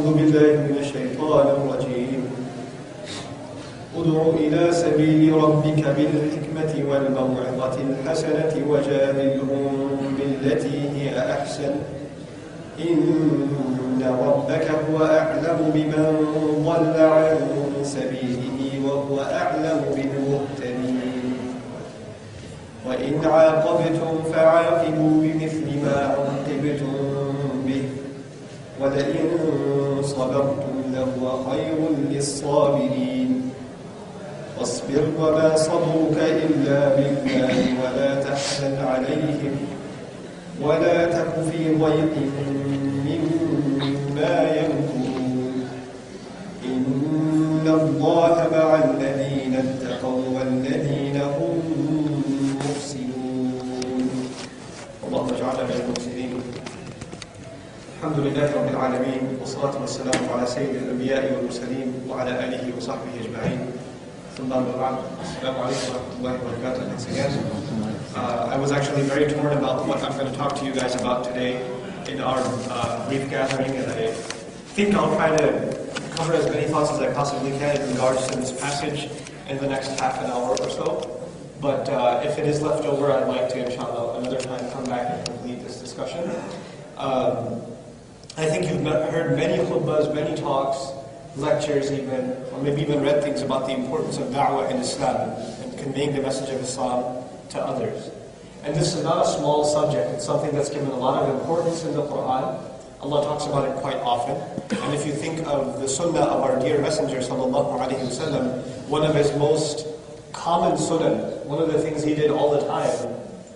أعوذ بالله من الشيطان الرجيم ادع إلى سبيل ربك بالحكمة والموعظة الحسنة وجادلهم بالتي هي أحسن إن ربك هو أعلم بمن ضل عن سبيله وهو أعلم بالمهتدين وإن عاقبتم فعاقبوا بمثل ما عوقبتم به ولئن صبرتم لهو خير للصابرين واصبر وما صبرك إلا بالله ولا تحزن عليهم ولا تك في ضيق مما يمكرون إن الله مع الذين اتقوا والذين هم محسنون اللهم اجعلنا من المحسنين الحمد لله رب العالمين والصلاة والسلام على سيد الأنبياء والمرسلين وعلى آله وصحبه أجمعين ثم أما بعد السلام عليكم ورحمة الله وبركاته. Once again, I was actually very torn about what I'm going to talk to you guys about today in our brief gathering, and I think I'll try to cover as many thoughts as I possibly can in regards to this passage in the next half an hour or so. But if it is left over, I'd like to, inshallah, another time come back and complete this discussion. I think you've heard many khutbas, many talks, lectures even, or maybe even read things about the importance of da'wah in Islam and conveying the message of Islam to others. And this is not a small subject. It's something that's given a lot of importance in the Quran. Allah talks about it quite often. And if you think of the sunnah of our dear Messenger sallallahu alaihi wasallam, one of his most common sunnah, one of the things he did all the time,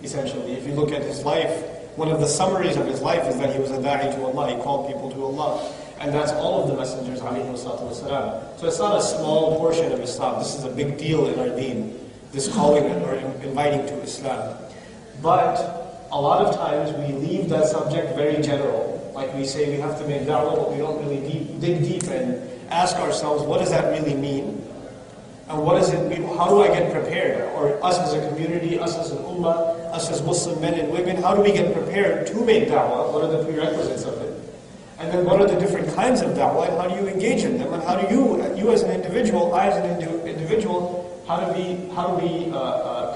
essentially, if you look at his life, one of the summaries of his life is that he was a da'i to Allah, he called people to Allah. And that's all of the messengers, alayhi salatu wasalam. So it's not a small portion of Islam. This is a big deal in our deen, this calling or inviting to Islam. But a lot of times we leave that subject very general. Like we say we have to make da'wah, but we don't really dig deep and ask ourselves, what does that really mean? And what does it mean? How do I get prepared? Or us as a community, us as an ummah, us as Muslim men and women, how do we get prepared to make da'wah? What are the prerequisites of it? And then what are the different kinds of da'wah and how do you engage in them? And how do you as an individual, I as an individual, how do we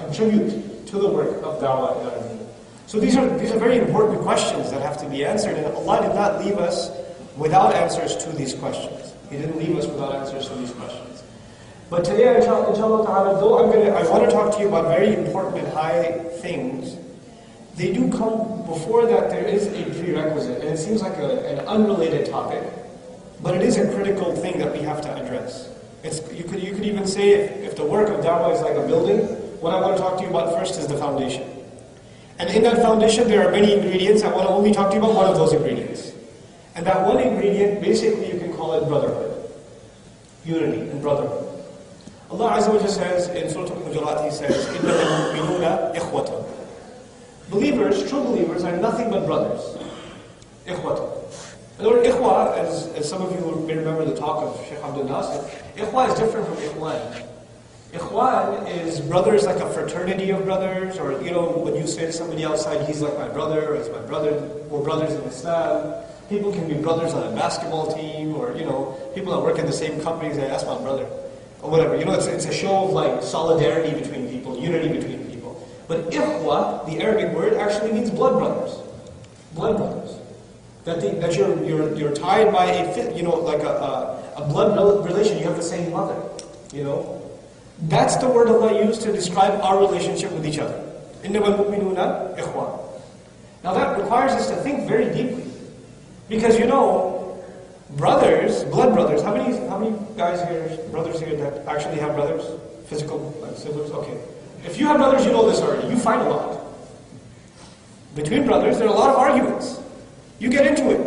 contribute to the work of da'wah in our deen? So these are very important questions that have to be answered, and Allah did not leave us without answers to these questions. He didn't leave us without answers to these questions. But today, inshallah ta'ala, though I want to talk to you about very important and high things, they do come before that. There is a prerequisite, and it seems like an unrelated topic, but it is a critical thing that we have to address. You could even say if the work of da'wah is like a building, what I want to talk to you about first is the foundation. And in that foundation, there are many ingredients. I want to only talk to you about one of those ingredients. And that one ingredient, basically you can call it brotherhood. Unity and brotherhood. Allah Azza wa Jalla says in Surah Al-Hujurat, He says, إِنَّمَا الْمُؤْمِنُونَ إِخْوَةٌ. Believers, true believers, are nothing but brothers. Ikhwata. The word ikhwa, as some of you may remember the talk of Sheikh Abdul Nasir, ikhwa is different from ikhwan. Ikhwan is brothers like a fraternity of brothers, or when you say to somebody outside, he's like my brother, or it's my brother, we're brothers in Islam. People can be brothers on a basketball team, or people that work in the same company say, that's my brother. Or whatever. It's a show of like solidarity between people, unity between people. But ikhwa, the Arabic word, actually means blood brothers. Blood brothers. That you're tied by a blood relation. You have the same mother. That's the word Allah used to describe our relationship with each other. إِنَّمَا الْمُؤْمِنُونَ إِخْوَةٌ. Now that requires us to think very deeply. Because brothers, blood brothers, how many guys here, brothers here that actually have brothers? Physical siblings? Okay. If you have brothers, you know this already. You fight a lot. Between brothers, there are a lot of arguments. You get into it.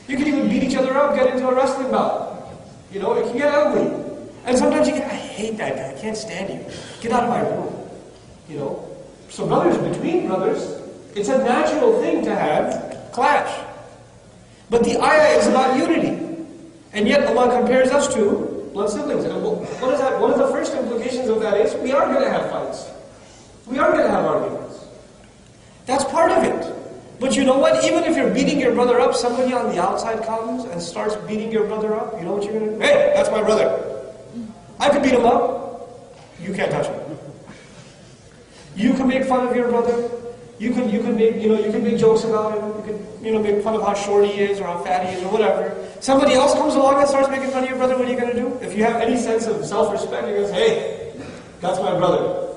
You can even beat each other up, get into a wrestling bout. It can get ugly. And sometimes I hate that guy, I can't stand you. Get out of my room. So brothers, between brothers, it's a natural thing to have clash. But the ayah is about unity. And yet Allah compares us to blood siblings. And what is that? One of the first implications of that is we are going to have fights. We are going to have arguments. That's part of it. But you know what? Even if you're beating your brother up, somebody on the outside comes and starts beating your brother up, you know what you're going to do? Hey, that's my brother. I could beat him up. You can't touch him. You can make fun of your brother. You can make jokes about him. You can make fun of how short he is or how fat he is or whatever. Somebody else comes along and starts making fun of your brother. What are you going to do? If you have any sense of self-respect, you're going to say, hey, that's my brother.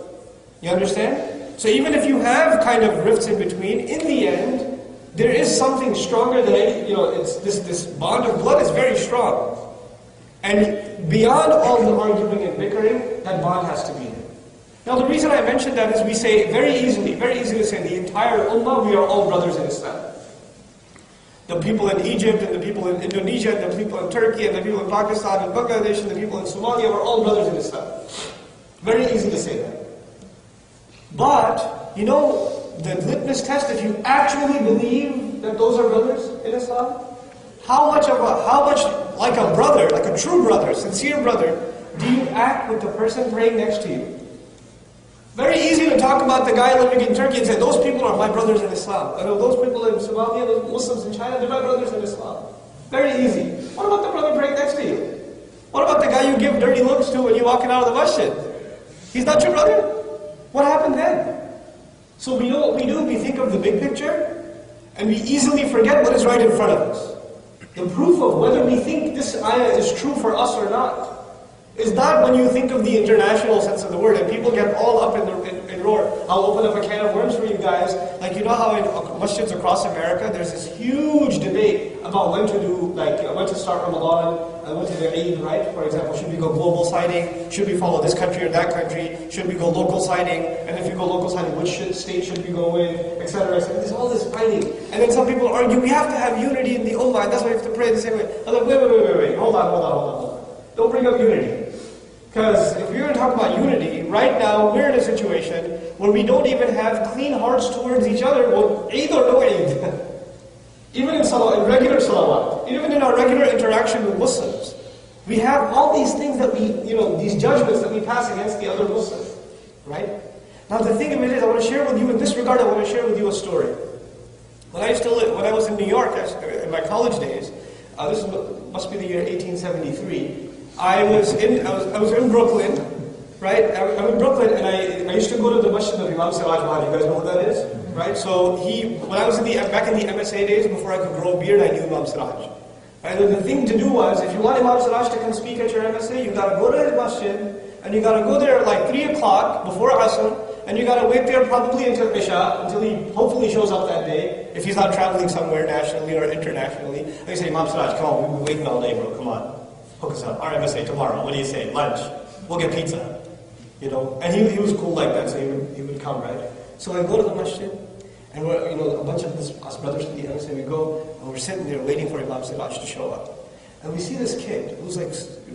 You understand? So even if you have kind of rifts in between, in the end, there is something stronger than any, it's this bond of blood is very strong. And beyond all the arguing and bickering, that bond has to be there. Now the reason I mentioned that is we say very easily to say the entire ummah, we are all brothers in Islam. The people in Egypt and the people in Indonesia and the people in Turkey and the people in Pakistan and Bangladesh and the people in Somalia, we're all brothers in Islam. Very easy to say that. But, the litmus test, if you actually believe that those are brothers in Islam, how much like a brother, like a true brother, sincere brother, do you act with the person praying next to you? Very easy to talk about the guy living in Turkey and say, those people are my brothers in Islam. I know those people in Somalia, those Muslims in China, they're my brothers in Islam. Very easy. What about the brother praying next to you? What about the guy you give dirty looks to when you're walking out of the masjid? He's not your brother? What happened then? So we know what we do, we think of the big picture, and we easily forget what is right in front of us. The proof of whether we think this ayah is true for us or not is not when you think of the international sense of the word, and people get all up in roar. I'll open up a can of worms for you guys. Like, you know how in masjids across America, there's this huge debate about when to do, when to start Ramadan, and when to do Eid, right? For example, should we go global sighting? Should we follow this country or that country? Should we go local sighting? And if you go local sighting, which state should we go with? Etc. There's all this fighting. And then some people argue, we have to have unity in the ummah, and that's why we have to pray the same way. I'm like, wait. Hold on. Don't bring up unity. Because if you're going to talk about unity, right now we're in a situation where we don't even have clean hearts towards each other, well, Eid or no Eid. Even in regular salawat, even in our regular interaction with Muslims, we have all these things that these judgments that we pass against the other Muslims, right? Now the thing of it is, I want to share with you, in this regard, I want to share with you a story. When I was in New York, in my college days, this must be the year 1873, I was in Brooklyn, right? I'm in Brooklyn, and I used to go to the masjid of Imam Siraj Mahdi. You guys know who that is? Right? So when I was back in the MSA days, before I could grow a beard, I knew Imam Siraj. Right? And the thing to do was, if you want Imam Siraj to come speak at your MSA, you got to go to his masjid, and you got to go there at like 3 o'clock before Asr, and you got to wait there probably until Isha, until he hopefully shows up that day, if he's not traveling somewhere nationally or internationally. And you say, Imam Siraj, come on, we've been waiting all day, bro, come on. Hook us up. Our MSA tomorrow. What do you say? Lunch. We'll get pizza. And he was cool like that, so he would come, right? So I go to the masjid, and we're, a bunch of us brothers from the MSA, we go, and we're sitting there waiting for Imam Siraj to show up. And we see this kid, who's like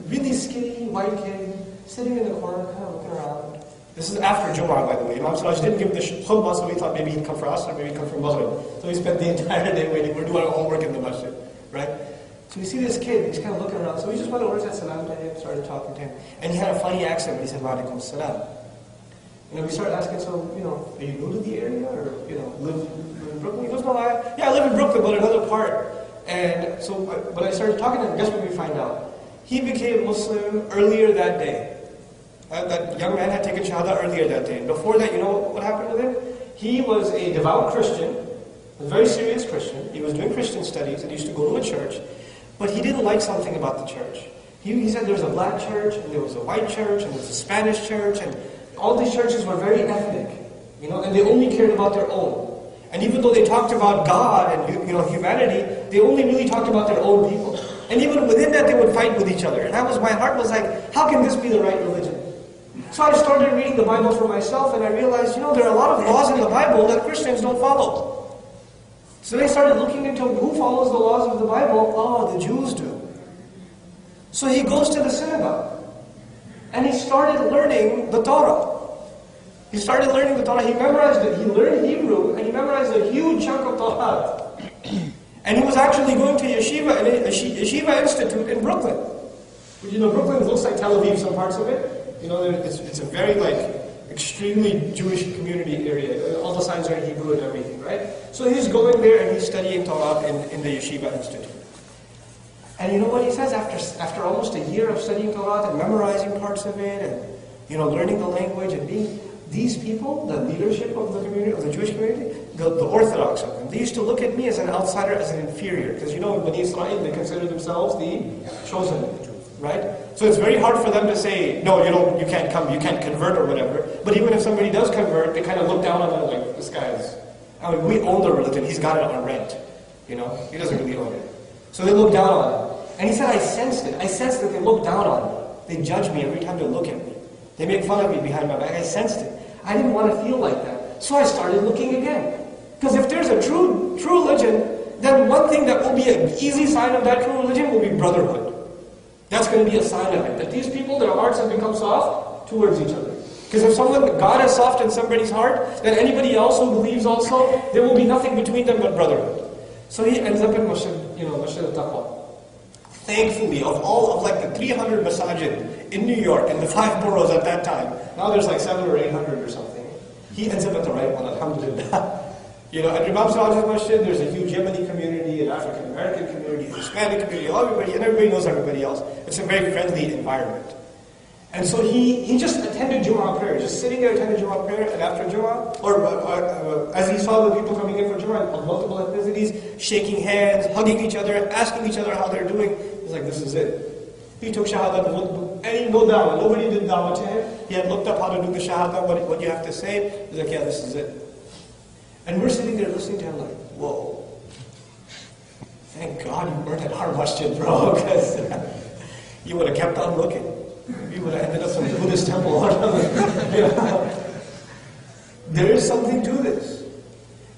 really skinny, white kid, sitting in the corner, kind of looking around. This is after Jum'ah, by the way. Imam Siraj didn't give the khutbah, so we thought maybe he'd come for us, or maybe he'd come for Maghrib. So we spent the entire day waiting. We're doing our homework in the masjid, right? So we see this kid, he's kind of looking around. So we just went over, said salam to him, started talking to him. And he had a funny accent when he said, wa alaikum salam. We started asking, so, are you new to the area, or, live in Brooklyn? He goes, no, I live in Brooklyn, but another part. And so when I started talking to him, guess what we find out? He became Muslim earlier that day. That young man had taken Shahada earlier that day. And before that, you know what happened with him? He was a devout Christian, a very serious Christian. He was doing Christian studies and used to go to a church. But he didn't like something about the church. He said there was a black church, and there was a white church, and there was a Spanish church, and all these churches were very ethnic, and they only cared about their own. And even though they talked about God and humanity, they only really talked about their own people. And even within that, they would fight with each other. And my heart was like, how can this be the right religion? So I started reading the Bible for myself, and I realized, there are a lot of laws in the Bible that Christians don't follow. So they started looking into who follows the laws of the Bible. Oh, the Jews do. So he goes to the synagogue, and he started learning the Torah. He started learning the Torah. He memorized it. He learned Hebrew, and he memorized a huge chunk of Torah. And he was actually going to Yeshiva Institute in Brooklyn. Brooklyn looks like Tel Aviv, some parts of it. It's a very extremely Jewish community area. All the signs are in Hebrew and everything, right? So he's going there and he's studying Torah in the Yeshiva Institute. And you know what he says? After almost a year of studying Torah and memorizing parts of it and learning the language and being, these people, the leadership of the community, of the Jewish community, the Orthodox of them, they used to look at me as an outsider, as an inferior. Because in Bani Israel, they consider themselves the chosen, right? So it's very hard for them to say, no, you can't come, you can't convert or whatever. But even if somebody does convert, they kind of look down on them like, this guy's, we own the religion, he's got it on rent. He doesn't really own it. So they look down on him. And he said, I sensed it. I sensed that they look down on me. They judge me every time they look at me. They make fun of me behind my back. I sensed it. I didn't want to feel like that. So I started looking again. Because if there's a true religion, then one thing that will be an easy sign of that true religion will be brotherhood. That's going to be a sign of it. That these people, their hearts have become soft towards each other. Because if God is soft in somebody's heart, then anybody else who believes also, there will be nothing between them but brotherhood. So he ends up in Masjid al-Taqwa. Thankfully, of all of the 300 masajid in New York, in the 5 boroughs at that time, now there's 700 or 800 or something, he ends up at the right one, alhamdulillah. At Imam Siraj's Masjid, there's a huge Yemeni community, an African American community, a Hispanic community, everybody knows everybody else. It's a very friendly environment. And so he just attended Jumu'ah prayer, just sitting there attended Jumu'ah prayer, and after Jumu'ah, or as he saw the people coming in for Jumu'ah of multiple ethnicities, shaking hands, hugging each other, asking each other how they're doing, he's like, this is it. He took Shahada, no dawah, nobody did dawah to him. He had looked up how to do the Shahada, what you have to say. He's like, yeah, this is it. And we're sitting there listening to him like, whoa. Thank God you weren't at our masjid, bro, because you would have kept on looking. We would have ended up in a Buddhist temple or something. There is something to this.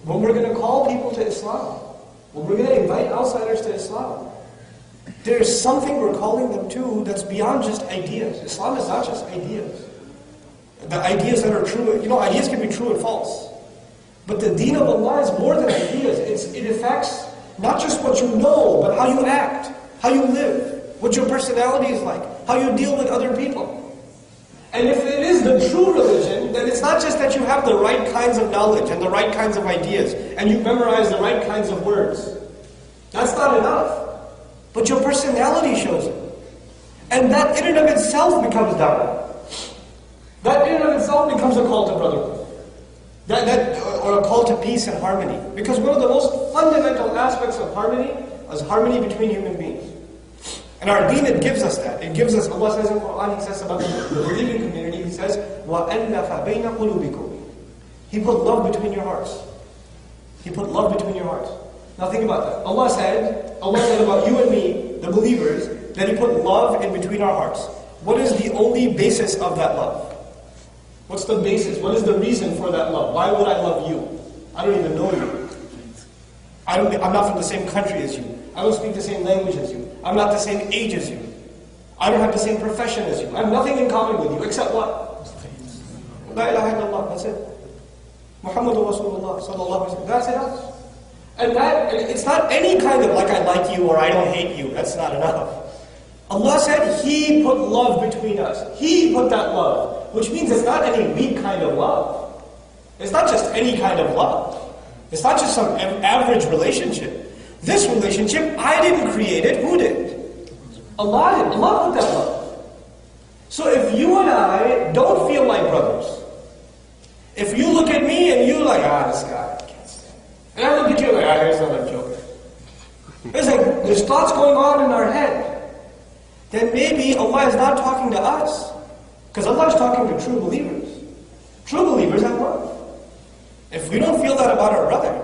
When we're going to call people to Islam, when we're going to invite outsiders to Islam, there's something we're calling them to that's beyond just ideas. Islam is not just ideas. The ideas that are true, ideas can be true and false. But the deen of Allah is more than ideas. It affects not just what you know, but how you act, how you live, what your personality is like, how you deal with other people. And if it is the true religion, then it's not just that you have the right kinds of knowledge and the right kinds of ideas, and you memorize the right kinds of words. That's not enough. But your personality shows it. And that in and of itself becomes da'wah. That in and of itself becomes a call to brotherhood. Or a call to peace and harmony. Because one of the most fundamental aspects of harmony is harmony between human beings. And our deen, it gives us that. It gives us, Allah says in the Quran, He says about the believing community, He says, وَأَلَّفَ بَيْنَ قُلُوبِكُمْ. He put love between your hearts. He put love between your hearts. Now think about that. Allah said about you and me, the believers, that He put love in between our hearts. What is the only basis of that love? What's the basis? What is the reason for that love? Why would I love you? I don't even know you. I'm not from the same country as you. I don't speak the same language as you. I'm not the same age as you. I don't have the same profession as you. I have nothing in common with you except what? La ilaha illallah. That's it. Muhammadur Rasulullah sallallahu alaihi wasallam. That's enough. And it's not any kind of I like you or I don't hate you. That's not enough. Allah said He put love between us. He put that love. Which means it's not any weak kind of love. It's not just any kind of love. It's not just some average relationship. This relationship, I didn't create it. Who did? Allah did. Allah put that love. So if you and I don't feel like brothers, if you look at me and you're like, this guy, I can't stand him. And I look at you like, here's another joker. It's like, there's thoughts going on in our head. Then maybe Allah is not talking to us. Because Allah is talking to true believers. True believers have love. If we don't feel that about our brother,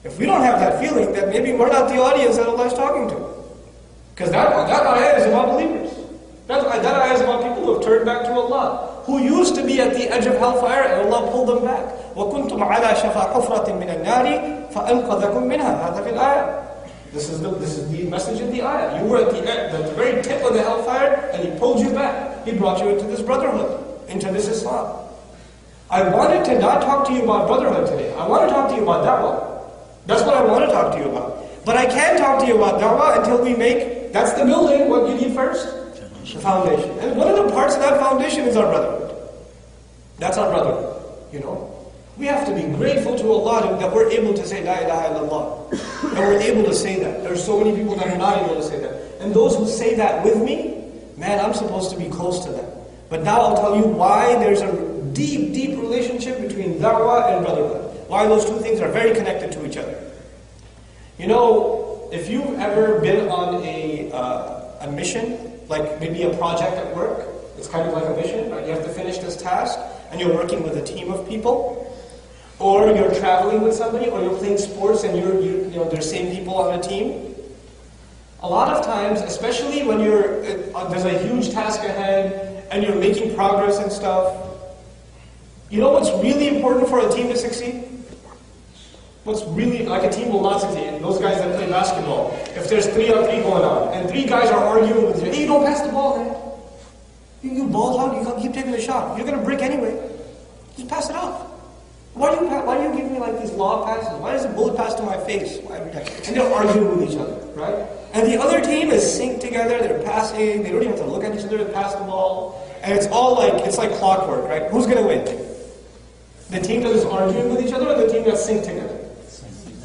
if we don't have that feeling, then maybe we're not the audience that Allah is talking to. Because that ayah is about believers. That ayah is about people who have turned back to Allah, who used to be at the edge of hellfire and Allah pulled them back. وَكُنْتُمْ عَلَى شَفَا حُفْرَةٍ مِنَ النَّارِ فَأَنْقَذَكُمْ مِنْهَا. هذا في الآية. This is the message of the ayah. You were at the very tip of the hellfire and He pulled you back. He brought you into this brotherhood, into this Islam. I wanted to not talk to you about brotherhood today. I want to talk to you about da'wah. That's what I want to talk to you about. But I can't talk to you about da'wah until we make, that's the building, what you need first? The foundation. And one of the parts of that foundation is our brotherhood. That's our brother, you know. We have to be grateful to Allah that we're able to say La ilaha illallah. And we're able to say that. There are so many people that are not able to say that. And those who say that with me, man, I'm supposed to be close to them. But now I'll tell you why there's a deep, deep relationship between da'wah and brotherhood. Why those two things are very connected to each other. You know, if you've ever been on a mission, like maybe a project at work, it's kind of like a mission, right? You have to finish this task, and you're working with a team of people. Or you're traveling with somebody, or you're playing sports and you know, there's same people on a team. A lot of times, especially when there's a huge task ahead and you're making progress and stuff, you know what's really important for a team to succeed? What's really, like a team will not succeed. Those guys that play basketball, if there's 3-on-3 going on, and 3 guys are arguing with you, hey, you don't pass the ball, man. You ball hog, you can't keep taking the shot. You're going to break anyway. Just pass it off. Why do you give me like these law passes? Why does a bullet pass to my face every time? And they're arguing with each other, right? And the other team is synced together, they're passing, they don't even have to look at each other to pass the ball. And it's all like, it's like clockwork, right? Who's going to win? The team that is arguing with each other or the team that's synced together?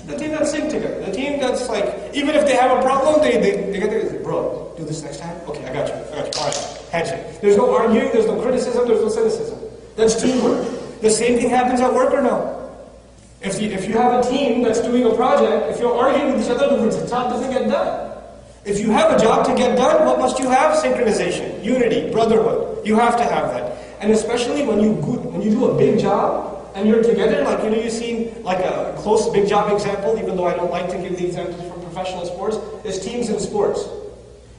The team that's synced together. The team that's like, even if they have a problem, they get there, bro, do this next time? Okay, I got you. All right, handshake. There's no arguing, there's no criticism, there's no cynicism. That's teamwork. The same thing happens at work or no? If you have a team that's doing a project, if you're arguing with each other, the job doesn't get done. If you have a job to get done, what must you have? Synchronization, unity, brotherhood. You have to have that. And especially when you do a big job and you're together, like you've seen like a close big job example, even though I don't like to give the examples from professional sports, is teams in sports.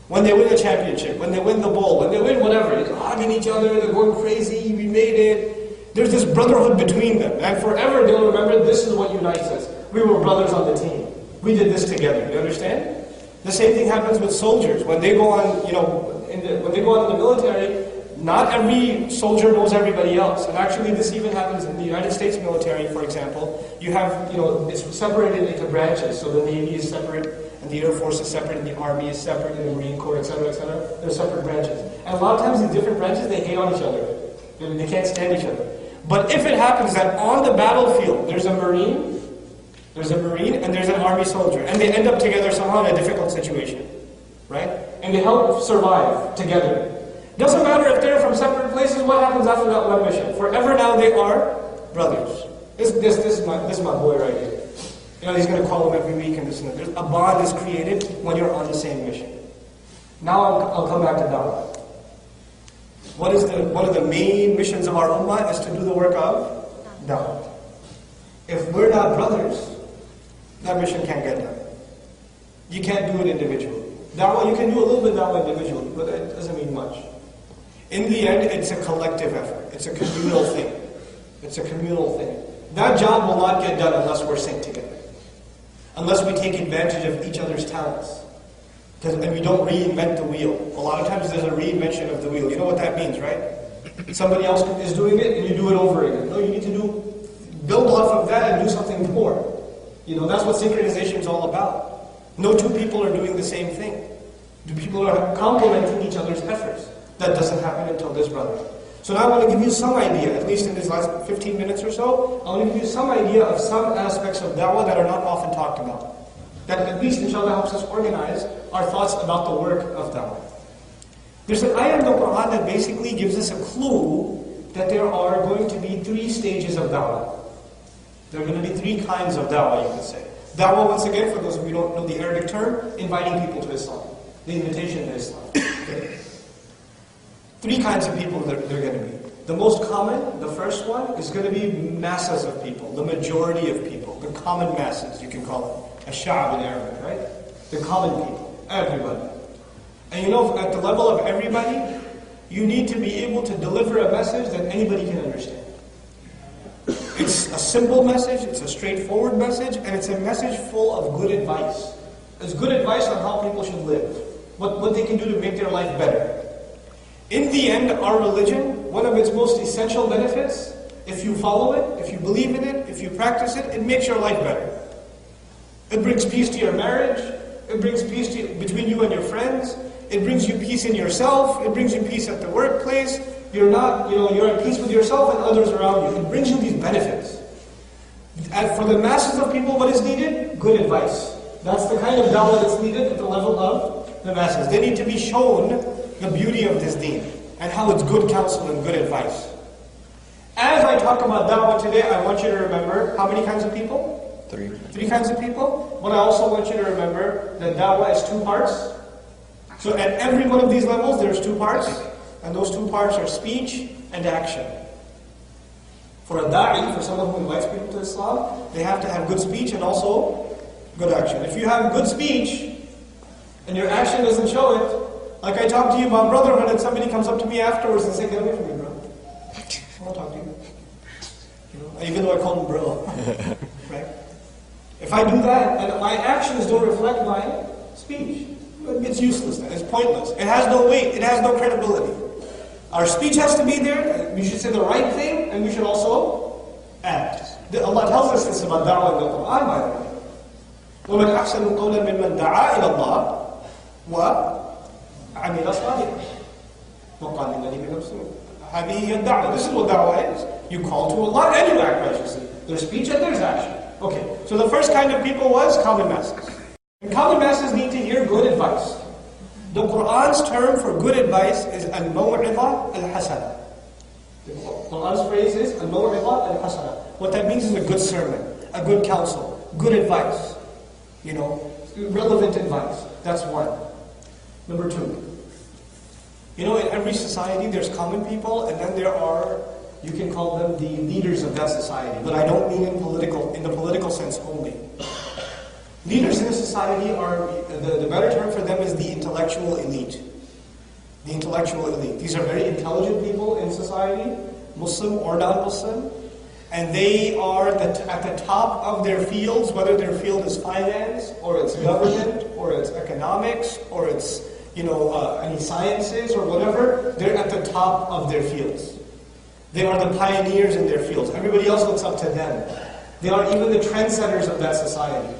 When they win a championship, when they win the bowl, when they win whatever, they're hugging each other, they're going crazy, we made it. There's this brotherhood between them. And forever they'll remember this is what unites us. We were brothers on the team. We did this together. You understand? The same thing happens with soldiers. When they go on, when they go on in the military, not every soldier knows everybody else. And actually this even happens in the United States military, for example. You have, it's separated into branches. So the Navy is separate, and the Air Force is separate, and the Army is separate, and the Marine Corps, etc., etc. They're separate branches. And a lot of times in different branches, they hate on each other. They can't stand each other. But if it happens that on the battlefield there's a Marine and there's an Army soldier, and they end up together somehow in a difficult situation, right? And they help survive together. Doesn't matter if they're from separate places, what happens after that one mission? Forever now they are brothers. This is my boy right here. He's going to call him every week and this and that. There's a bond is created when you're on the same mission. Now I'll come back to Dawah. One of the main missions of our ummah is to do the work of da'wah. If we're not brothers, that mission can't get done. You can't do it individually. Da'wah, you can do a little bit of da'wah individually, but it doesn't mean much. In the end, it's a collective effort. It's a communal thing. It's a communal thing. That job will not get done unless we're synced together. Unless we take advantage of each other's talents. And we don't reinvent the wheel. A lot of times there's a reinvention of the wheel. You know what that means, right? Somebody else is doing it and you do it over again. No, you need to build off of that and do something more. That's what synchronization is all about. No two people are doing the same thing. The people are complementing each other's efforts. That doesn't happen until this brother. So now I want to give you some idea, at least in these last 15 minutes or so, I want to give you some idea of some aspects of da'wah that are not often talked about. That at least inshallah helps us organize our thoughts about the work of da'wah. There's an ayah in the Quran that basically gives us a clue that there are going to be 3 stages of da'wah. There are going to be 3 kinds of da'wah, you could say. Da'wah, once again, for those of you who don't know the Arabic term, inviting people to Islam. The invitation to Islam. Okay. 3 kinds of people that they're going to be. The most common, the first one, is going to be masses of people, the majority of people, the common masses, you can call it. Ash-sha'ab in Arabic, right? The common people, everybody. And at the level of everybody, you need to be able to deliver a message that anybody can understand. It's a simple message, it's a straightforward message, and it's a message full of good advice. It's good advice on how people should live, what they can do to make their life better. In the end, our religion, one of its most essential benefits, if you follow it, if you believe in it, if you practice it, it makes your life better. It brings peace to your marriage, it brings peace between you and your friends, it brings you peace in yourself, it brings you peace at the workplace, you're not, you're at peace with yourself and others around you. It brings you these benefits. And for the masses of people, what is needed? Good advice. That's the kind of dawah that's needed at the level of the masses. They need to be shown the beauty of this deen and how it's good counsel and good advice. As I talk about da'wah today, I want you to remember how many kinds of people? Three kinds of people. But I also want you to remember that da'wah is 2 parts. So at every one of these levels, there's 2 parts. And those 2 parts are speech and action. For a da'i, for someone who invites people to Islam, they have to have good speech and also good action. If you have good speech and your action doesn't show it, like I talk to you about brotherhood and somebody comes up to me afterwards and says, get away from me, bro. I won't talk to you. Even though I call him bro. Right? If I do that and my actions don't reflect my speech, it's useless then. It's pointless. It has no weight. It has no credibility. Our speech has to be there. We should say the right thing and we should also act. Allah tells us this about da'wah in the Quran, by the way. وَمَنْ أَحْسَنُ قَوْلًا مِمَّنْ دَعَا إِلَى اللَّهِ وَعَمِلَ صَالِحًا وَقَالَ لِلَّذِينَ كَفَرُوا هَذِهِ هِيَ الدَّعْوَةُ. This is what da'wah is. You call to Allah and you act righteously. There's speech and there's action. Okay, so the first kind of people was common masses. And common masses need to hear good advice. The Qur'an's term for good advice is al-maw'idha al-hasana. The Qur'an's phrase is al-maw'idha al-hasana. What that means is a good sermon, a good counsel, good advice. Relevant advice. That's one. Number 2. In every society there's common people and then there are, you can call them the leaders of that society. But I don't mean in the political sense only. Leaders in a society are, the better term for them is the intellectual elite. The intellectual elite. These are very intelligent people in society, Muslim or non-Muslim. And they are at the top of their fields, whether their field is finance, or it's government, or it's economics, or it's, any sciences or whatever. They're at the top of their fields. They are the pioneers in their fields. Everybody else looks up to them. They are even the trendsetters of that society.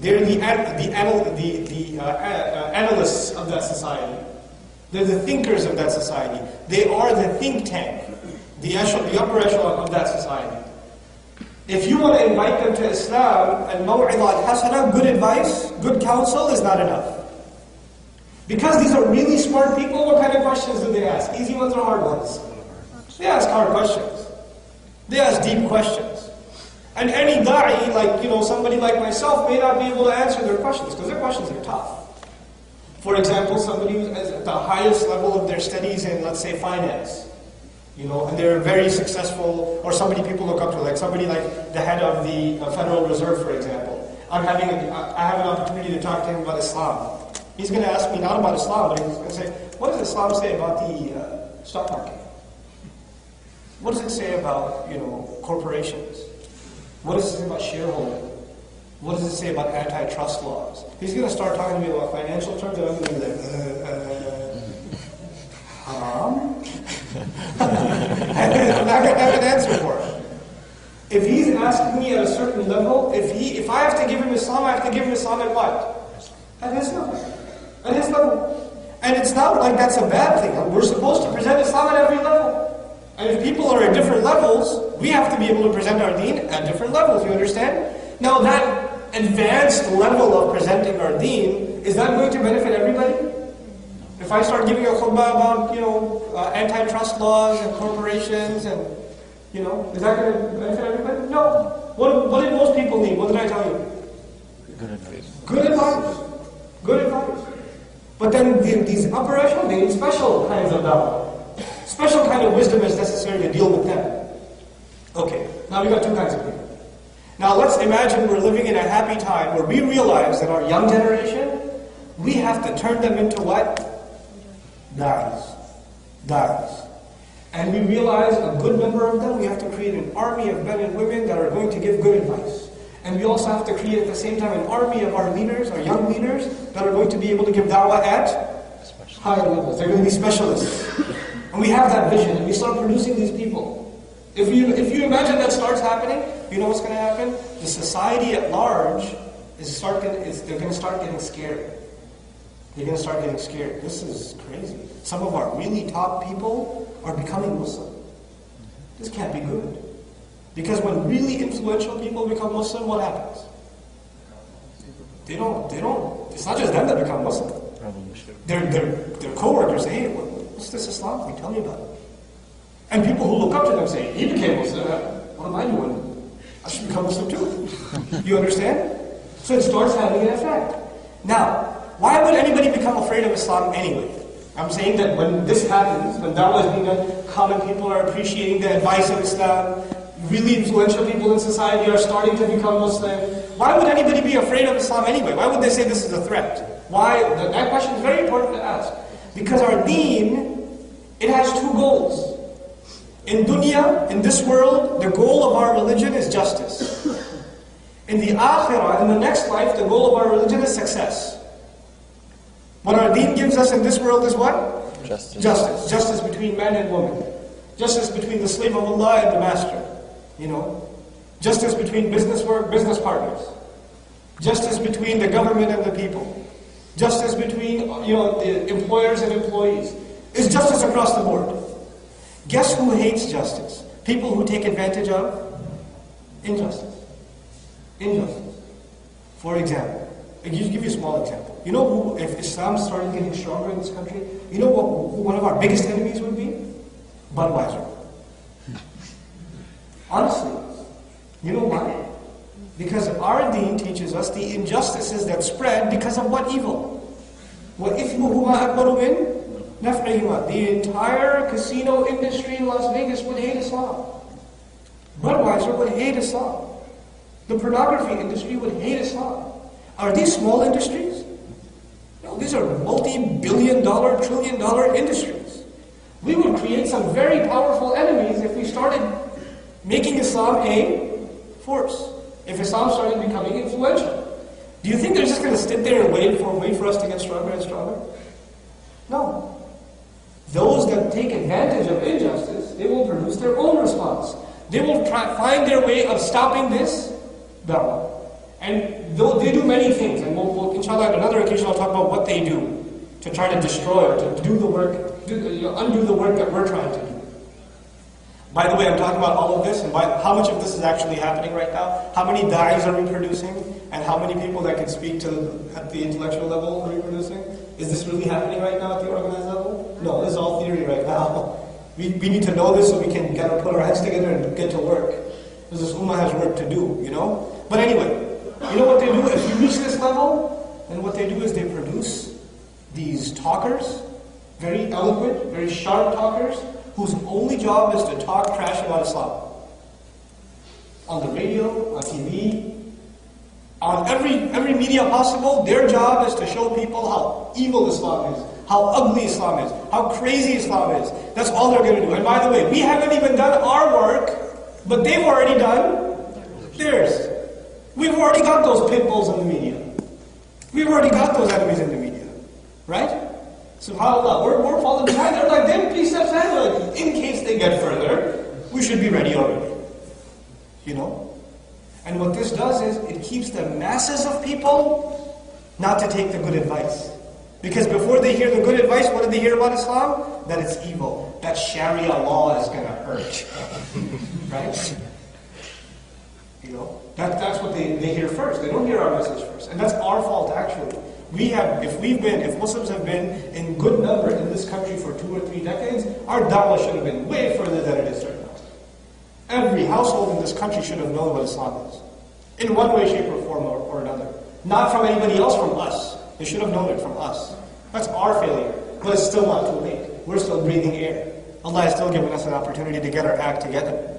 They're the analysts of that society. They're the thinkers of that society. They are the think tank, the upper echelon of that society. If you want to invite them to Islam and maw'idha al-hasana, good advice, good counsel is not enough. Because these are really smart people, what kind of questions do they ask? Easy ones or hard ones? They ask hard questions. They ask deep questions. And any da'i, somebody like myself, may not be able to answer their questions, because their questions are tough. For example, somebody who's at the highest level of their studies in, let's say, finance, and they're very successful, or somebody people look up to, like somebody like the head of the Federal Reserve, for example. I have an opportunity to talk to him about Islam. He's going to ask me not about Islam, but he's going to say, what does Islam say about the stock market? What does it say about, corporations? What does it say about shareholding? What does it say about antitrust laws? He's going to start talking to me about financial terms, and I'm going to be like, haram? I'm not going to have an answer for it. If he's asking me at a certain level, if I have to give him Islam, I have to give him Islam at what? At his level. At his level. And it's not like that's a bad thing. We're supposed to present Islam at every level. And if people are at different levels, we have to be able to present our deen at different levels, you understand? Now that advanced level of presenting our deen, is that going to benefit everybody? If I start giving a khutbah about, antitrust laws and corporations and, is that going to benefit everybody? No. What did most people need? What did I tell you? Good advice. Good advice. Good advice. But then these upper echelon, they need special kinds of dawah. Special kind of wisdom is necessary to deal with them. Okay, now we've got 2 kinds of people. Now let's imagine we're living in a happy time where we realize that our young generation, we have to turn them into what? Da'is. And we realize a good number of them, we have to create an army of men and women that are going to give good advice. And we also have to create at the same time an army of our leaders, our young leaders, that are going to be able to give da'wah at higher levels. They're going to be specialists. And we have that vision, and we start producing these people. If you imagine that starts happening, you know what's going to happen? The society at large they're going to start getting scared. They're going to start getting scared. This is crazy. Some of our really top people are becoming Muslim. This can't be good. Because when really influential people become Muslim, what happens? They don't, it's not just them that become Muslim. Their co-workers say, hey, what's this Islam thing? Tell me about it. And people who look up to them say, he became Muslim, what am I doing? I should become Muslim too. You understand? So it starts having an effect. Now, why would anybody become afraid of Islam anyway? I'm saying that when this happens, when da'wah is being done, common people are appreciating the advice of Islam, really influential people in society are starting to become Muslim. Why would anybody be afraid of Islam anyway? Why would they say this is a threat? Why? That question is very important to ask. Because our deen, it has two goals. In dunya, in this world, the goal of our religion is justice. In the akhirah, in the next life, the goal of our religion is success. What our deen gives us in this world is what? Justice. Justice. Justice between man and woman. Justice between the slave of Allah and the master. Justice between business partners. Justice between the government and the people. Justice between the employers and employees. It's justice across the board. Guess who hates justice? People who take advantage of injustice. Injustice. For example, I'll give you a small example. You know who, if Islam started getting stronger in this country, you know who one of our biggest enemies would be? Budweiser. Honestly. You know why? Because our deen teaches us the injustices that spread because of what evil? وَإِثْمُهُمَا أَكْبَرُ مِنْ نَفْعِهِمَا. The entire casino industry in Las Vegas would hate Islam. Budweiser would hate Islam. The pornography industry would hate Islam. Are these small industries? No, these are multi-billion-dollar, trillion-dollar industries. We would create some very powerful enemies if we started making Islam a force. If Islam started becoming influential. Do you think they're just going to sit there and wait for us to get stronger and stronger? No. Those that take advantage of injustice, they will produce their own response. They will find their way of stopping this da'wah. And they do many things, and we'll inshallah, on another occasion, I'll talk about what they do to try to destroy or to do the work, undo the work that we're trying to do. By the way, I'm talking about all of this, and how much of this is actually happening right now? How many da'is are we producing? And how many people that can speak at the intellectual level are we producing? Is this really happening right now at the organized level? No, this is all theory right now. We need to know this so we can put our heads together and get to work. Because this ummah has work to do, But anyway, you know what they do? If you reach this level, then what they do is they produce these talkers, very eloquent, very sharp talkers, whose only job is to talk trash about Islam. On the radio, on TV, on every media possible, their job is to show people how evil Islam is, how ugly Islam is, how crazy Islam is. That's all they're going to do. And by the way, we haven't even done our work, but they've already done theirs. We've already got those pit bulls in the media. We've already got those enemies in the media. Right? SubhanAllah, we're falling behind. They're like, them 3 steps ahead. In case they get further, we should be ready already. And what this does is, it keeps the masses of people not to take the good advice. Because before they hear the good advice, what did they hear about Islam? That it's evil. That Sharia law is going to hurt. Right? That's what they hear first. They don't hear our message first. And that's our fault actually. If Muslims have been in good number in this country for 2 or 3 decades, our da'wah should have been way further than it is right now. Every household in this country should have known what Islam is. In one way, shape, or form or another. Not from anybody else, from us. They should have known it from us. That's our failure. But it's still not too late. We're still breathing air. Allah has still given us an opportunity to get our act together.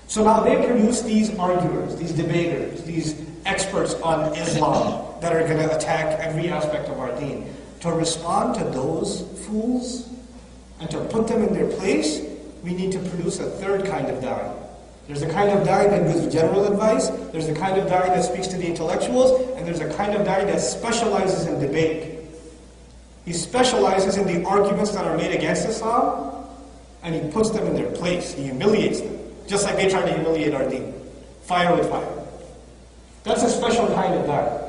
So now they produce these arguers, these debaters, these experts on Islam that are going to attack every aspect of our deen. To respond to those fools and to put them in their place, we need to produce a third kind of da'i. There's a kind of da'i that gives general advice, there's a kind of da'i that speaks to the intellectuals, and there's a kind of da'i that specializes in debate. He specializes in the arguments that are made against Islam, and he puts them in their place. He humiliates them. Just like they try to humiliate our deen. Fire with fire. That's a special kind of da'wah.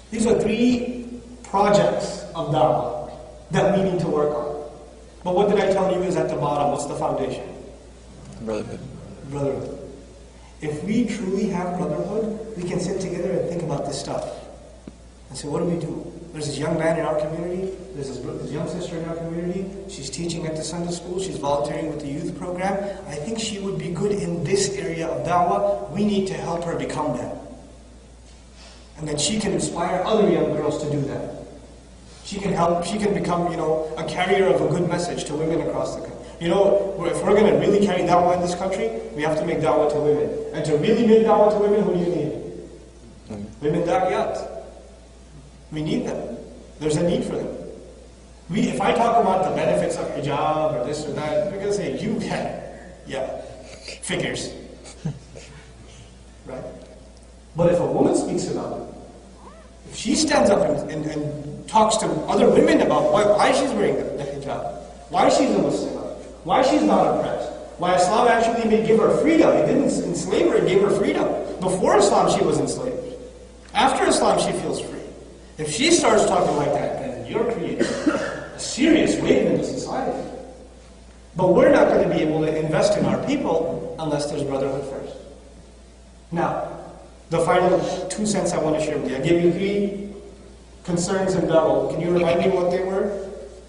These are 3 projects of da'wah that we need to work on. But what did I tell you is at the bottom? What's the foundation? Brotherhood. Brotherhood. If we truly have brotherhood, we can sit together and think about this stuff. And say, what do we do? There's this young man in our community, there's this young sister in our community, she's teaching at the Sunday school, she's volunteering with the youth program. I think she would be good in this area of da'wah. We need to help her become that. And then she can inspire other young girls to do that. She can become, a carrier of a good message to women across the country. If we're going to really carry da'wah in this country, we have to make da'wah to women. And to really make da'wah to women, who do you need? Women da'iyat. We need them. There's a need for them. If I talk about the benefits of hijab or this or that, they're going to say, you can. Yeah, figures. Right? But if a woman speaks about it, if she stands up and talks to other women about why she's wearing the hijab, why she's a Muslim, why she's not oppressed, why Islam actually may give her freedom. It didn't enslave her, it gave her freedom. Before Islam, she was enslaved. After Islam, she feels free. If she starts talking like that, then you're creating a serious wave in the society. But we're not going to be able to invest in our people unless there's brotherhood first. Now, the final 2 cents I want to share with you. I gave you 3 concerns in da'wah. Can you remind me what they were?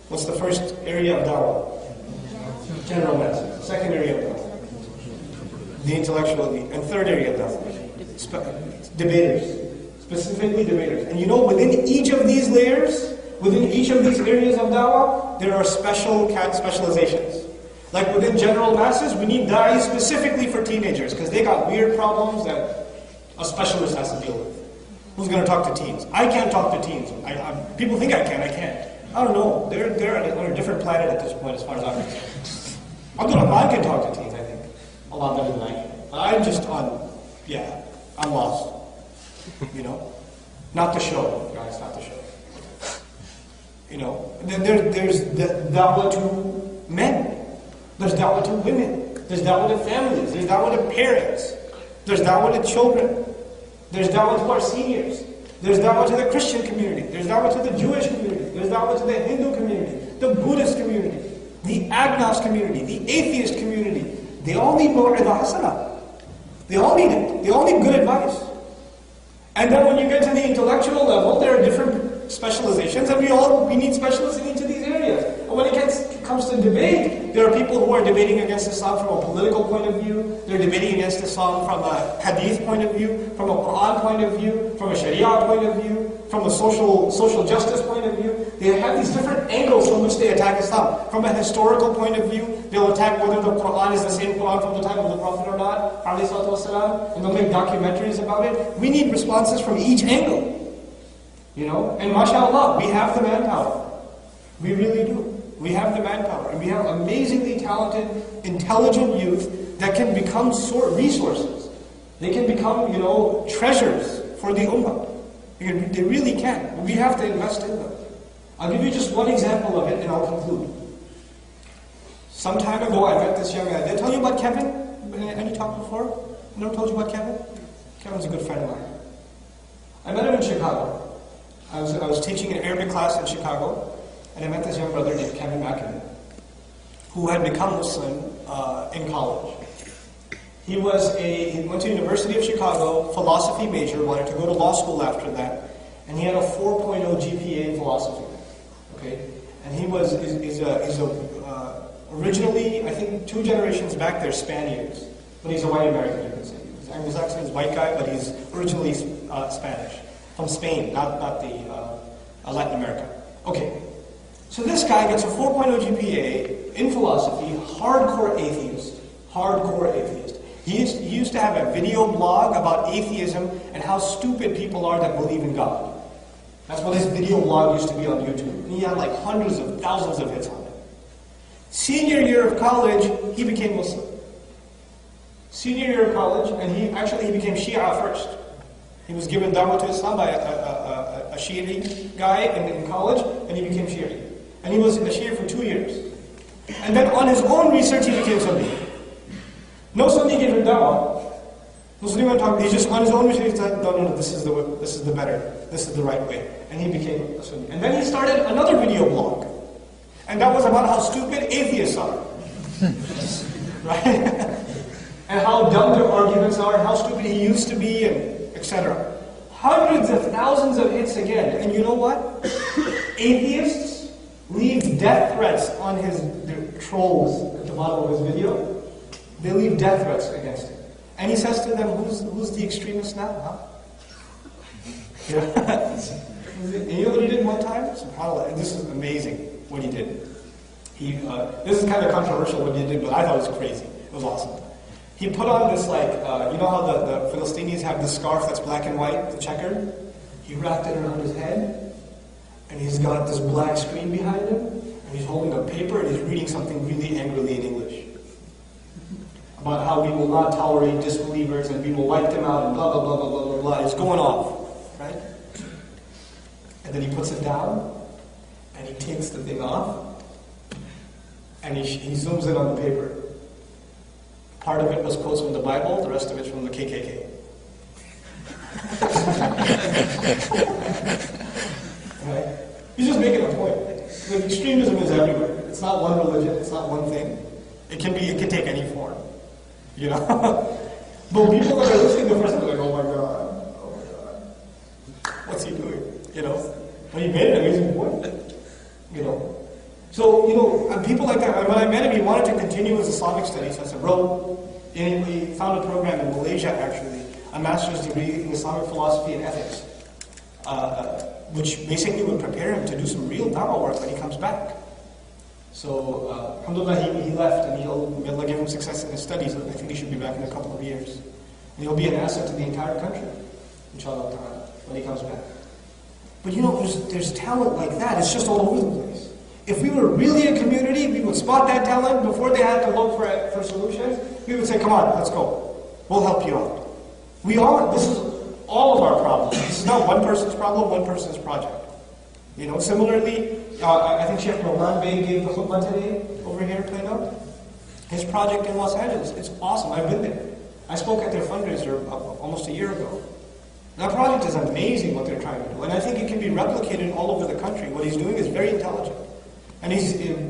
What's the first area of da'wah? General message. Second area of da'wah? The intellectual elite. And third area of da'wah? Debaters. Specifically debaters. And within each of these layers, within each of these areas of da'wah, there are specializations. Like within general masses, we need da'is specifically for teenagers, because they got weird problems that a specialist has to deal with. Who's going to talk to teens? I can't talk to teens. People think I can, I can't. I don't know. They're on a different planet at this point as far as I'm concerned. I can talk to teens, I think. A lot better than I can. I'm just I'm lost. Not the show, guys, not the show. Then there's the da'wah to men. There's da'wah to women. There's da'wah to families. There's da'wah to parents. There's da'wah to children. There's da'wah to our seniors. There's da'wah to the Christian community. There's da'wah to the Jewish community. There's da'wah to the Hindu community, the Buddhist community, the agnos community, the atheist community. They all need maw'idah hasana. They all need it. They all need good advice. And then when you get to the intellectual level, there are different specializations, and we need specialists in each of these areas. And when it comes to debate, there are people who are debating against Islam from a political point of view, they're debating against Islam from a hadith point of view, from a Quran point of view, from a Sharia point of view, from a social justice point of view. They have these different angles from which they attack Islam. From a historical point of view, they'll attack whether the Quran is the same Quran from the time of the Prophet or not, and they'll make documentaries about it. We need responses from each angle. And mashallah, we have the manpower. We really do. We have the manpower. And we have amazingly talented, intelligent youth that can become resources. They can become, treasures for the ummah. They really can. We have to invest in them. I'll give you just one example of it and I'll conclude. Some time ago I met this young man. Did I tell you about Kevin? Any talk before? I never told you about Kevin? Kevin's a good friend of mine. I met him in Chicago. I was teaching an Arabic class in Chicago, and I met this young brother named Kevin McInerney, who had become Muslim in college. He went to University of Chicago, philosophy major, wanted to go to law school after that, and he had a 4.0 GPA in philosophy. Okay, and he's originally, I think 2 generations back, they're Spaniards, but he's a white American, you can say. He's Anglo-Saxon, he's a white guy, but he's originally Spanish. From Spain, not Latin America. Okay, so this guy gets a 4.0 GPA in philosophy, hardcore atheist. He used to have a video blog about atheism and how stupid people are that believe in God. That's what his video blog used to be on YouTube. And he had like hundreds of thousands of hits on it. Senior year of college, he became Muslim. Senior year of college, and he became Shia first. He was given da'wah to Islam by a Shi'i guy in college, and he became Shi'i. And he was a Shi'i for 2 years. And then on his own research, he became Sunni. No Sunni gave him da'wah. No Sunni went talk. He just on his own research, he said, no, this is the right way. And he became a Sunni. And then he started another video blog. And that was about how stupid atheists are. Right? And how dumb their arguments are, and how stupid he used to be, and etc. Hundreds of thousands of hits again. And you know what? Atheists leave death threats on their trolls at the bottom of his video. They leave death threats against him. And he says to them, who's the extremist now, huh? Yeah. And you know what he did one time? SubhanAllah, this is amazing what he did. This is kind of controversial what he did, but I thought it was crazy. It was awesome. He put on this, you know how the Philistines have this scarf that's black and white, the checkered? He wrapped it around his head, and he's got this black screen behind him, and he's holding a paper, and he's reading something really angrily in English. About how we will not tolerate disbelievers, and we will wipe them out, and blah, blah, blah, blah, blah, blah, blah. It's going off, right? And then he puts it down, and he takes the thing off, and he zooms in on the paper. Part of it was quotes from the Bible, the rest of it's from the KKK. Right? He's just making a point. Like, extremism is everywhere. It's not one religion, it's not one thing. It can take any form. You know? But people that are listening to the first are like, oh my God. What's he doing? You know? But he made an amazing point. You know? So, and people like that, when I met him, he wanted to continue his Islamic studies. So I said, bro, he found a program in Malaysia, actually, a master's degree in Islamic philosophy and ethics, which basically would prepare him to do some real da'wah work when he comes back. So, alhamdulillah, he left, and may Allah give him success in his studies. I think he should be back in a couple of years. And he'll be an asset to the entire country, inshallah ta'ala, when he comes back. But there's talent like that. It's just all over the place. If we were really a community, we would spot that talent before they had to look for solutions. We would say, come on, let's go. We'll help you out. This is all of our problems. This is not one person's problem, one person's project. Similarly, I think Sheikh Nouman gave the Khutba today over here, Plano. His project in Los Angeles, it's awesome. I've been there. I spoke at their fundraiser almost a year ago. That project is amazing what they're trying to do. And I think it can be replicated all over the country. What he's doing is very intelligent. And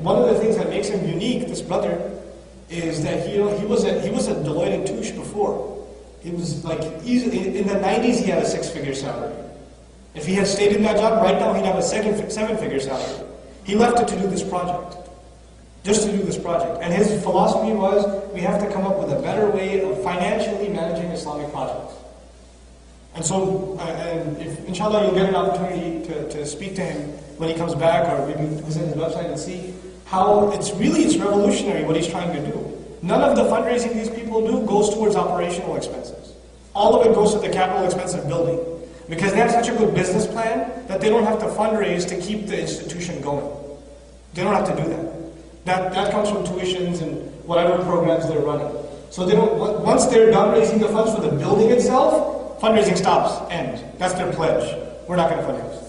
one of the things that makes him unique, this brother, is that he was at Deloitte and Touche before. He was in the 90s he had a 6-figure salary. If he had stayed in that job right now, he'd have a 7-figure salary. He left it to do this project, just to do this project. And his philosophy was, we have to come up with a better way of financially managing Islamic projects. And so, if inshallah you'll get an opportunity to speak to him when he comes back, or maybe visit his website and see how it's revolutionary what he's trying to do. None of the fundraising these people do goes towards operational expenses. All of it goes to the capital expense of building. Because they have such a good business plan that they don't have to fundraise to keep the institution going. They don't have to do that. That comes from tuitions and whatever programs they're running. So once they're done raising the funds for the building itself, fundraising stops, end. That's their pledge. We're not going to fundraise.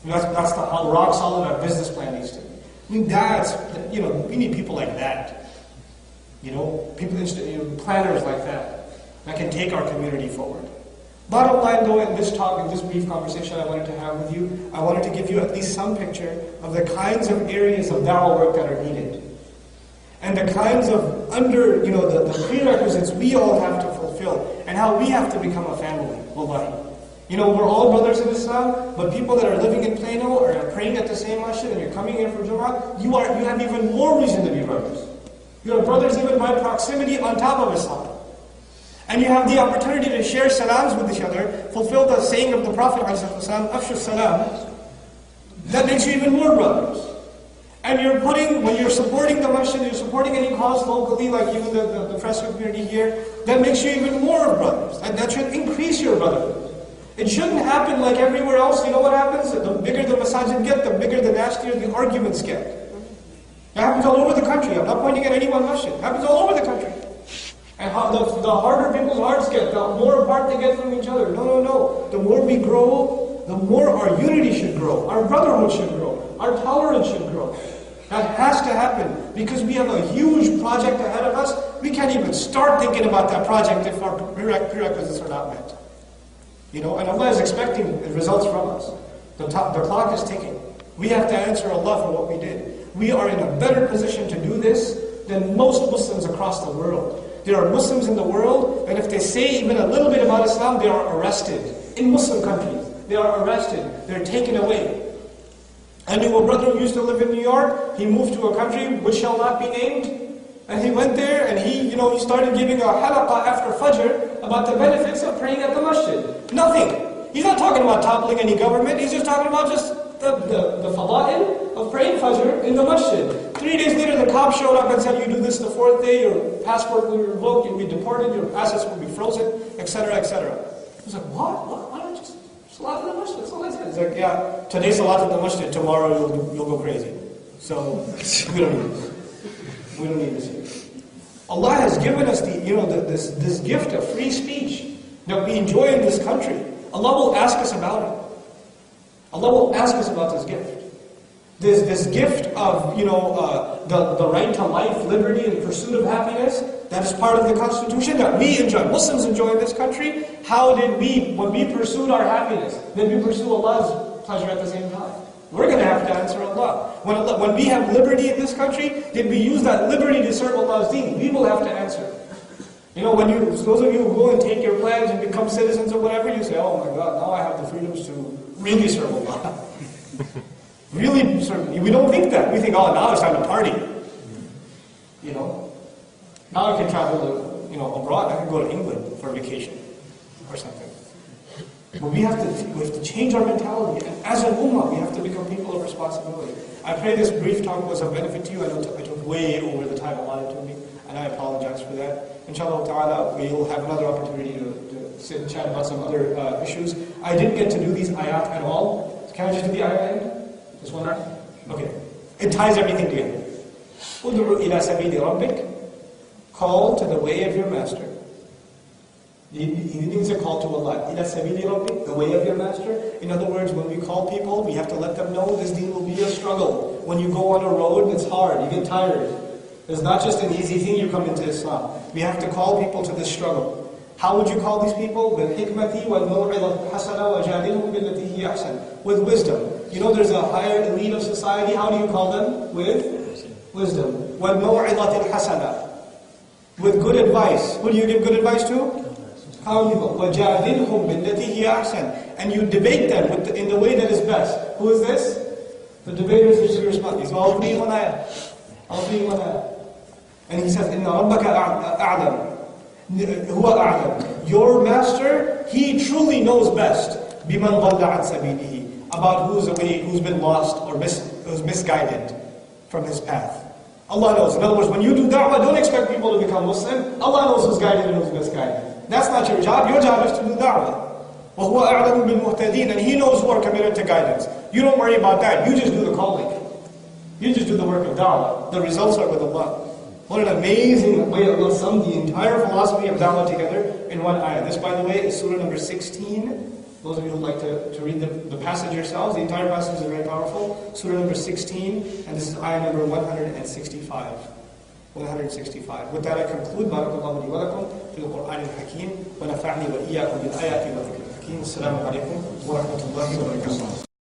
That's how rock solid our business plan needs to be. We need people like that. Planners like that can take our community forward. Bottom line though, in this brief conversation I wanted to have with you, I wanted to give you at least some picture of the kinds of areas of da'wah work that are needed. And the kinds of the prerequisites we all have to fulfill, and how we have to become a family, wallahi. We're all brothers in Islam, but people that are living in Plano or are praying at the same masjid and you're coming here for Jum'ah, you have even more reason to be brothers. You are brothers even by proximity on top of Islam. And you have the opportunity to share salams with each other, fulfill the saying of the Prophet ﷺ, Afshu salam. That makes you even more brothers. And when you're supporting the masjid, you're supporting any cause locally, like even the Fresco community here, that makes you even more brothers. And that should increase your brotherhood. It shouldn't happen like everywhere else. You know what happens? The bigger the masajid get, the bigger the nastier the arguments get. It happens all over the country. I'm not pointing at any one masjid. It happens all over the country. And the harder people's hearts get, the more apart they get from each other. No. The more we grow, the more our unity should grow. Our brotherhood should grow. Our tolerance should grow. That has to happen because we have a huge project ahead of us. We can't even start thinking about that project if our prerequisites are not met. And Allah is expecting results from us. The clock is ticking. We have to answer Allah for what we did. we are in a better position to do this than most Muslims across the world. There are Muslims in the world that if they say even a little bit about Islam, they are arrested. In Muslim countries, they are arrested. They're taken away. I knew a brother who used to live in New York. He moved to a country which shall not be named. And he went there and he started giving a halaqah after Fajr about the benefits of praying at the masjid. Nothing. He's not talking about toppling any government. He's just talking about just the fada'il of praying Fajr in the masjid. 3 days later, the cops showed up and said, you do this the 4th day, your passport will be revoked, you'll be deported, your assets will be frozen, etc., etc. He was like, what? Why don't you just salat in the masjid? That's all I said. He's like, yeah, today salat in the masjid, tomorrow you'll go crazy. So, we don't need this. We don't need this here. Allah has given us this gift of free speech that we enjoy in this country. Allah will ask us about it. Allah will ask us about this gift. This gift of the right to life, liberty, and pursuit of happiness, that is part of the Constitution that we enjoy. Muslims enjoy in this country. How did we, when we pursued our happiness, did we pursue Allah's pleasure at the same time? We're going to have to answer Allah. When we have liberty in this country, did we use that liberty to serve Allah's deen? We will have to answer. Those of you who go and take your plans and become citizens or whatever, you say, oh my God, now I have the freedoms to really serve Allah. Really serve. We don't think that. We think, oh, now it's time to party. Now I can travel abroad. I can go to England for a vacation or something. But we have to change our mentality. And as an ummah, we have to become people of responsibility. I pray this brief talk was of benefit to you. I know I took way over the time allotted to me, and I apologize for that. Inshallah ta'ala, we'll have another opportunity to sit and chat about some other issues. I didn't get to do these ayat at all. Can I just do the ayat end? This one right? Okay. It ties everything together. Ud'u ila sabili rabbik. Call to the way of your master. He needs a call to Allah. Ila sabili rabbik, the way of your master. In other words, when we call people, we have to let them know this deen will be a struggle. When you go on a road, it's hard. You get tired. It's not just an easy thing you come into Islam. We have to call people to this struggle. How would you call these people? بِالْحِكْمَةِ وَالْمَوْعِظَةِ الْحَسَنَةِ وَجَادِلْهُمْ بِالَّتِي هِيَ أَحْسَنُ. With wisdom. There's a higher elite of society. How do you call them? With wisdom. وَالْمَوْعِظَةِ الْحَسَنَةِ. With good advice. Who do you give good advice to? How you go? وَجَادِلْهُمْ بِالَّتِي هِيَ أَحْسَنُ. And you debate them in the way that is best. Who is this? The debaters who should respond. These are all three in one ayah. All three in one ayah. And he says, إِنَّ رَبَّكَ أَعْلَمُ. هُوَ أَعْلَمُ. Your master, he truly knows best. بِمَنْ ضَلَّ عَنْ سَبِيلِهِ. About who's been lost or who's misguided from his path. Allah knows. In other words, when you do da'wah, don't expect people to become Muslim. Allah knows who's guided and who's misguided. That's not your job. Your job is to do da'wah. وَهُوَ أَعْلَمُ بِالْمُهْتَدِينَ. And he knows who are committed to guidance. You don't worry about that. You just do the calling. You just do the work of da'wah. The results are with Allah. What an amazing way Allah summed the entire philosophy of da'wah together in one ayah. This, by the way, is surah number 16. Those of you who would like to read the passage yourselves, the entire passage is very powerful. Surah number 16, and this is ayah number 165. 165. With that I conclude. Barakallahu li wa lakum fil Qur'an al-Hakim wa nafa'ni wa iyyakum bil ayati wa dhikr al-Hakim. Assalamu alaikum wa rahmatullahi wa barakatuh.